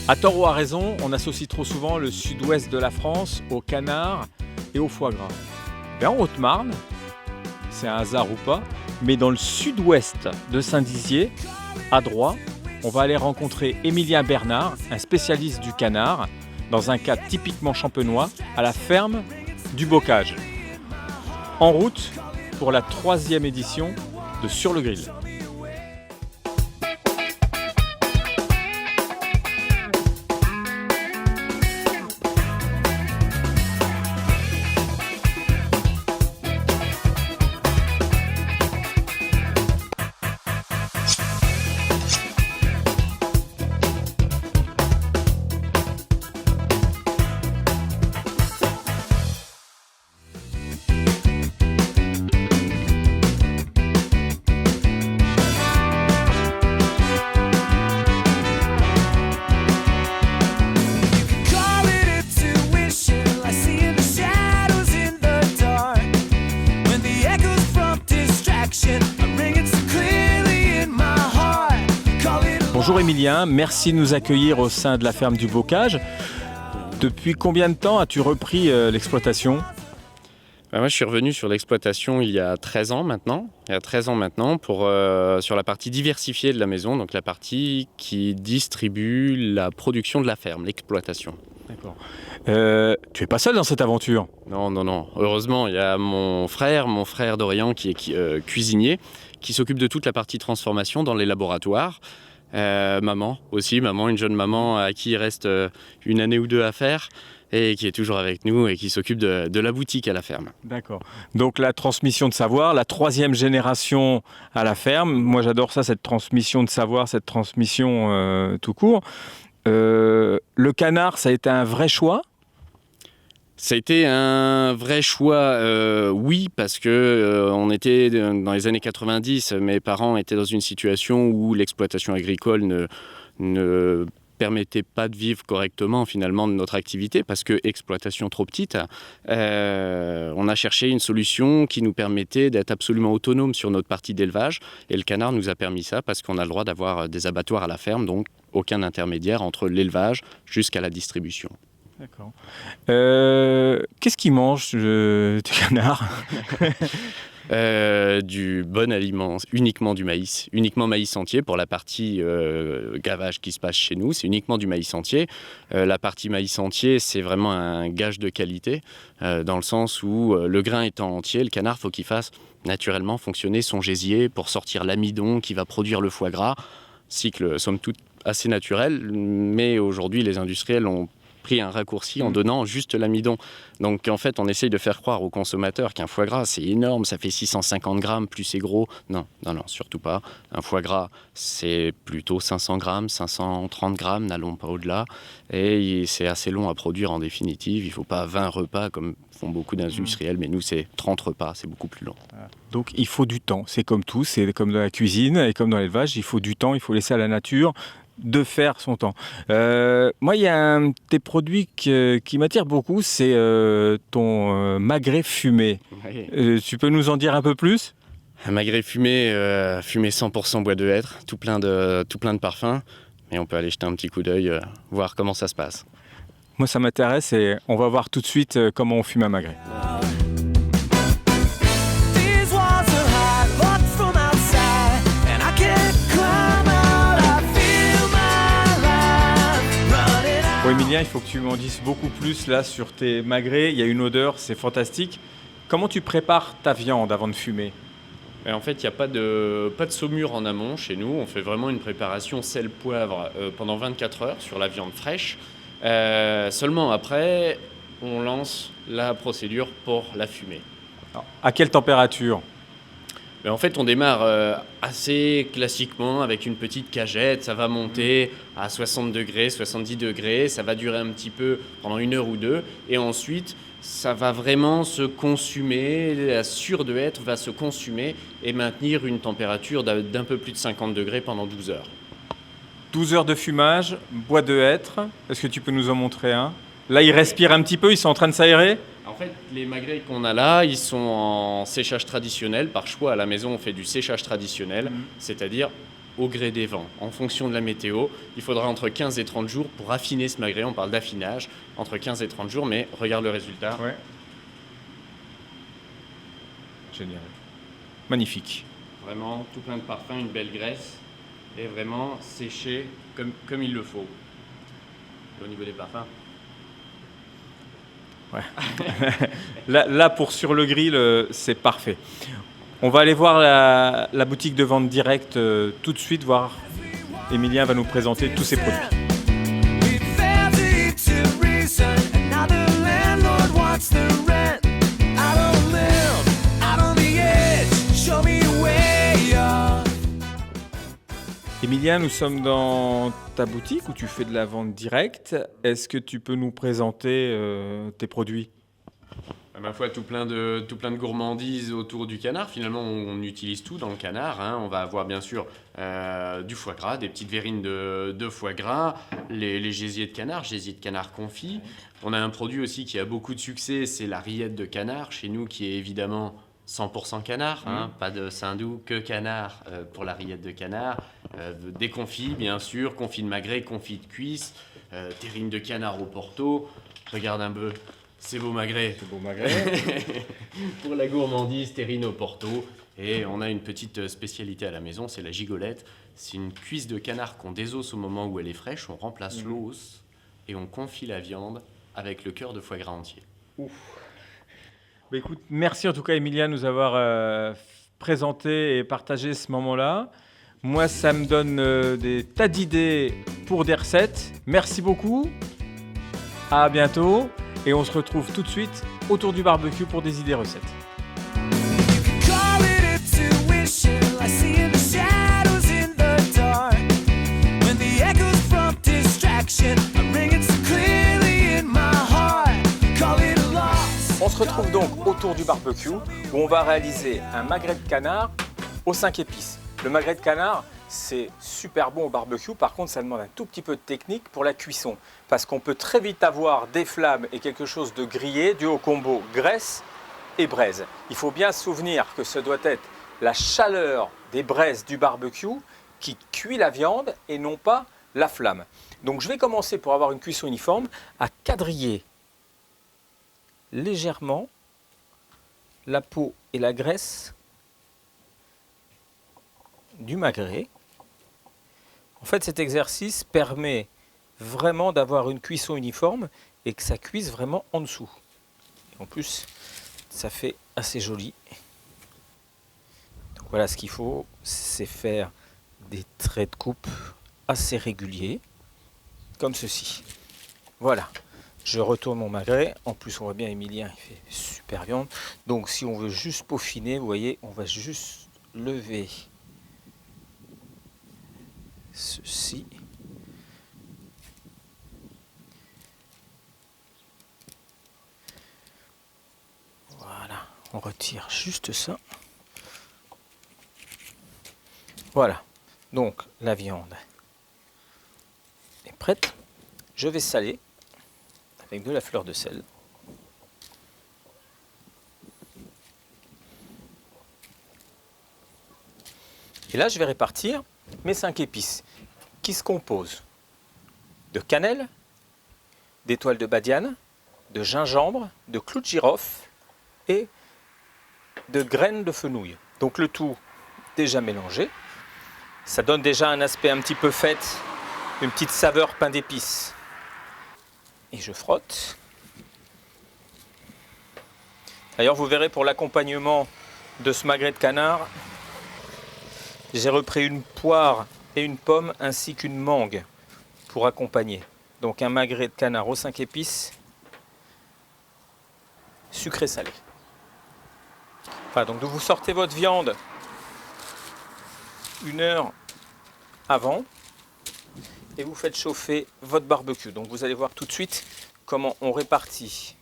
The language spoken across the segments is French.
À tort ou à raison, on associe trop souvent le sud-ouest de la France au canard et au foie gras. En Haute-Marne, c'est un hasard ou pas, mais dans le sud-ouest de Saint-Dizier, à Droits, on va aller rencontrer Émilien Bernard, un spécialiste du canard, dans un cadre typiquement champenois, à la ferme du Bocage. En route pour la 3e édition de Sur le Grill. Bonjour Émilien, merci de nous accueillir au sein de la ferme du Bocage. Depuis combien de temps as-tu repris l'exploitation ? Moi, je suis revenu sur l'exploitation il y a 13 ans maintenant. Sur la partie diversifiée de la maison, donc la partie qui distribue la production de la ferme, l'exploitation. D'accord. Tu es pas seul dans cette aventure ? Non. Heureusement, il y a mon frère d'Orient qui est cuisinier, qui s'occupe de toute la partie transformation dans les laboratoires. Maman, une jeune maman à qui il reste une année ou deux à faire et qui est toujours avec nous et qui s'occupe de la boutique à la ferme. D'accord. Donc la transmission de savoir, la 3e génération à la ferme. Moi j'adore ça, cette transmission de savoir, cette transmission tout court. Le canard, ça a été un vrai choix ? Ça a été un vrai choix, oui, parce que on était dans les années 90, mes parents étaient dans une situation où l'exploitation agricole ne permettait pas de vivre correctement finalement de notre activité, parce que exploitation trop petite, on a cherché une solution qui nous permettait d'être absolument autonome sur notre partie d'élevage, et le canard nous a permis ça, parce qu'on a le droit d'avoir des abattoirs à la ferme, donc aucun intermédiaire entre l'élevage jusqu'à la distribution. D'accord. Qu'est-ce qu'ils mangent, tes canards ? Du bon aliment, uniquement du maïs entier pour la partie gavage qui se passe chez nous, c'est uniquement du maïs entier. La partie maïs entier, c'est vraiment un gage de qualité, dans le sens où le grain étant entier, le canard, faut qu'il fasse naturellement fonctionner son gésier pour sortir l'amidon qui va produire le foie gras. Cycle, somme toute, assez naturel, mais aujourd'hui, les industriels ont pris un raccourci en donnant juste l'amidon. Donc en fait, on essaye de faire croire aux consommateurs qu'un foie gras, c'est énorme, ça fait 650 grammes, plus c'est gros. Non, surtout pas. Un foie gras, c'est plutôt 500 grammes, 530 grammes, n'allons pas au-delà. Et c'est assez long à produire en définitive. Il ne faut pas 20 repas comme font beaucoup d'industriels, mais nous, c'est 30 repas, c'est beaucoup plus long. Donc il faut du temps, c'est comme tout, c'est comme dans la cuisine et comme dans l'élevage, il faut du temps, il faut laisser à la nature de faire son temps. Moi, il y a un de tes produits qui m'attire beaucoup, c'est ton magret fumé. Oui. Tu peux nous en dire un peu plus ? Un magret fumé 100% bois de hêtre, tout plein de parfums. Et on peut aller jeter un petit coup d'œil, voir comment ça se passe. Moi, ça m'intéresse et on va voir tout de suite comment on fume un magret. Bon, Émilien, il faut que tu m'en dises beaucoup plus là sur tes magrets. Il y a une odeur, c'est fantastique. Comment tu prépares ta viande avant de fumer ? En fait, il n'y a pas de saumure en amont chez nous. On fait vraiment une préparation sel-poivre pendant 24 heures sur la viande fraîche. Seulement après, on lance la procédure pour la fumer. Alors, à quelle température ? En fait, on démarre assez classiquement avec une petite cagette. Ça va monter à 60 degrés, 70 degrés. Ça va durer un petit peu pendant 1 heure ou 2. Et ensuite, ça va vraiment se consumer. La sure de hêtre va se consumer et maintenir une température d'un peu plus de 50 degrés pendant 12 heures. 12 heures de fumage, bois de hêtre. Est-ce que tu peux nous en montrer un ? Là, ils respirent un petit peu, ils sont en train de s'aérer ? En fait, les magrets qu'on a là, ils sont en séchage traditionnel. Par choix, à la maison, on fait du séchage traditionnel, c'est-à-dire au gré des vents. En fonction de la météo, il faudra entre 15 et 30 jours pour affiner ce magret. On parle d'affinage, entre 15 et 30 jours, mais regarde le résultat. Ouais. Génial. Magnifique. Vraiment, tout plein de parfums, une belle graisse, et vraiment séché comme il le faut. Et au niveau des parfums. Ouais. Là, pour sur le grill, c'est parfait. On va aller voir la boutique de vente directe tout de suite, voir. Emilien va nous présenter tous ses produits. Emilien, nous sommes dans ta boutique où tu fais de la vente directe. Est-ce que tu peux nous présenter tes produits ? À ma foi, tout plein de gourmandises autour du canard. Finalement, on utilise tout dans le canard. Hein. On va avoir bien sûr du foie gras, des petites verrines de foie gras, les gésiers de canard confit. On a un produit aussi qui a beaucoup de succès, c'est la rillette de canard, chez nous, qui est évidemment 100% canard, hein, pas de saindoux, que canard pour la rillette de canard. Des confits, bien sûr, confit de magret, confit de cuisse, terrine de canard au Porto. Regarde un peu. C'est beau magret. C'est beau magret. Pour la gourmandise, terrine au Porto. Et on a une petite spécialité à la maison, c'est la gigolette. C'est une cuisse de canard qu'on désosse au moment où elle est fraîche. On remplace l'os et on confie la viande avec le cœur de foie gras entier. Ouf. Bah écoute, merci en tout cas Emilien de nous avoir présenté et partagé ce moment-là. Moi, ça me donne des tas d'idées pour des recettes. Merci beaucoup. À bientôt. Et on se retrouve tout de suite autour du barbecue pour des idées recettes. On se retrouve donc autour du barbecue où on va réaliser un magret de canard aux 5 épices. Le magret de canard, c'est super bon au barbecue, par contre ça demande un tout petit peu de technique pour la cuisson parce qu'on peut très vite avoir des flammes et quelque chose de grillé dû au combo graisse et braise. Il faut bien se souvenir que ce doit être la chaleur des braises du barbecue qui cuit la viande et non pas la flamme. Donc je vais commencer pour avoir une cuisson uniforme à quadriller légèrement la peau et la graisse du magret. En fait, cet exercice permet vraiment d'avoir une cuisson uniforme et que ça cuise vraiment en dessous. Et en plus, ça fait assez joli. Donc voilà, ce qu'il faut, c'est faire des traits de coupe assez réguliers, comme ceci. Voilà. Je retourne mon magret. En plus, on voit bien Emilien, il fait super viande. Donc, si on veut juste peaufiner, vous voyez, on va juste lever ceci. Voilà, on retire juste ça. Voilà, donc la viande est prête. Je vais saler avec de la fleur de sel. Et là, je vais répartir mes 5 épices qui se composent de cannelle, d'étoiles de badiane, de gingembre, de clous de girofle et de graines de fenouil. Donc le tout déjà mélangé. Ça donne déjà un aspect un petit peu fête, une petite saveur pain d'épices. Et je frotte. D'ailleurs, vous verrez pour l'accompagnement de ce magret de canard, j'ai repris une poire et une pomme ainsi qu'une mangue pour accompagner. Donc un magret de canard aux 5 épices, sucré salé. Enfin, donc vous sortez votre viande 1 heure avant et vous faites chauffer votre barbecue. Donc vous allez voir tout de suite comment on répartit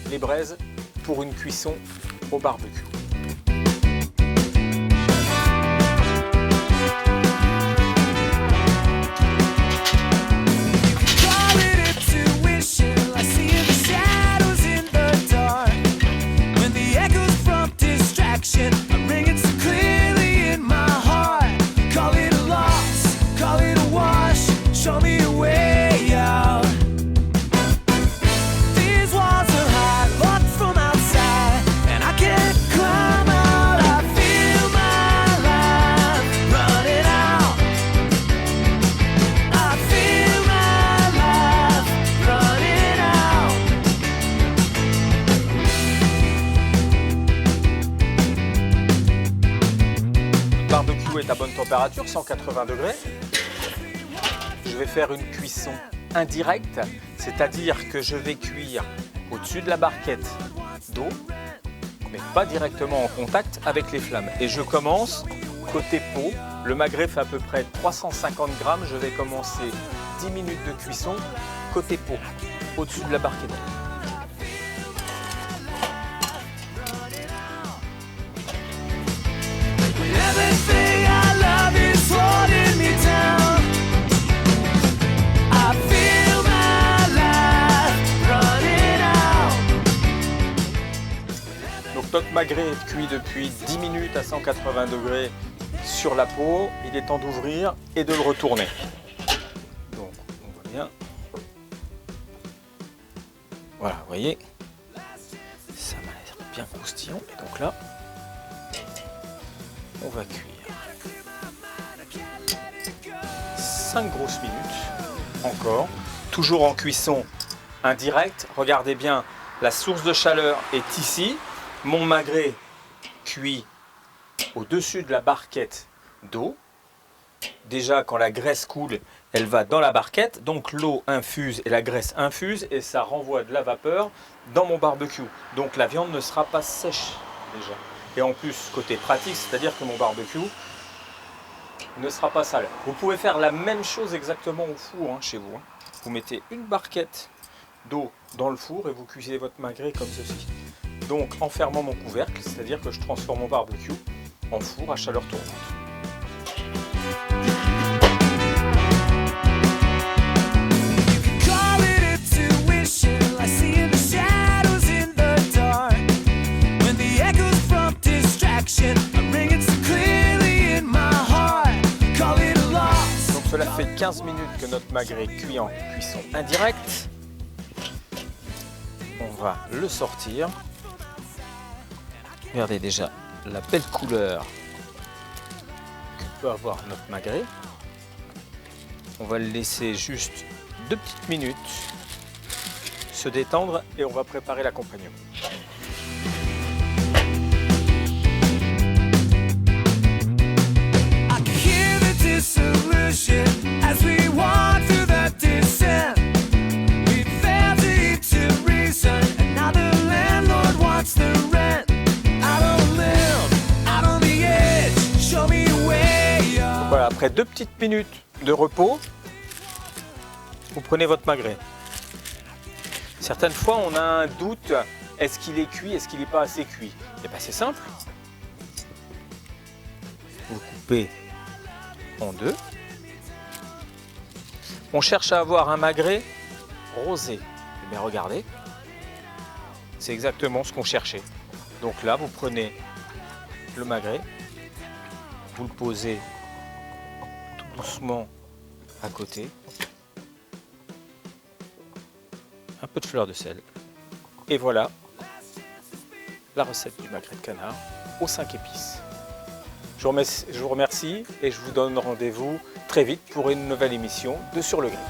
les braises pour une cuisson au barbecue. I ring it so clearly in my heart. température, 180 degrés. Je vais faire une cuisson indirecte, c'est-à-dire que je vais cuire au-dessus de la barquette d'eau, mais pas directement en contact avec les flammes. Et je commence côté peau. Le magret fait à peu près 350 grammes. Je vais commencer 10 minutes de cuisson côté peau, au-dessus de la barquette. Donc notre magret est cuit depuis 10 minutes à 180 degrés sur la peau. Il est temps d'ouvrir et de le retourner. Donc on voit bien. Voilà, vous voyez, ça m'a l'air bien croustillant. Et donc là, on va cuire 5 grosses minutes encore, toujours en cuisson indirecte. Regardez bien, la source de chaleur est ici. Mon magret cuit au-dessus de la barquette d'eau. Déjà, quand la graisse coule, elle va dans la barquette, donc l'eau infuse et la graisse infuse et ça renvoie de la vapeur dans mon barbecue. Donc la viande ne sera pas sèche déjà. Et en plus, côté pratique, c'est-à-dire que mon barbecue ne sera pas sale. Vous pouvez faire la même chose exactement au four chez vous. Vous mettez une barquette d'eau dans le four et vous cuisez votre magret comme ceci. Donc en fermant mon couvercle, c'est-à-dire que je transforme mon barbecue en four à chaleur tournante. Donc cela fait 15 minutes que notre magret cuit en cuisson indirecte. On va le sortir. Regardez déjà la belle couleur que peut avoir notre magret. On va le laisser juste 2 petites minutes se détendre et on va préparer l'accompagnement. Voilà, après 2 petites minutes de repos, vous prenez votre magret. Certaines fois, on a un doute, est-ce qu'il est cuit, est-ce qu'il n'est pas assez cuit? Et bien c'est simple. Vous coupez en deux. On cherche à avoir un magret rosé. Et bien regardez, c'est exactement ce qu'on cherchait. Donc là, vous prenez le magret, vous le posez tout doucement à côté. Un peu de fleur de sel. Et voilà la recette du magret de canard aux 5 épices. Je vous remercie et je vous donne rendez-vous très vite pour une nouvelle émission de Sur le Grill.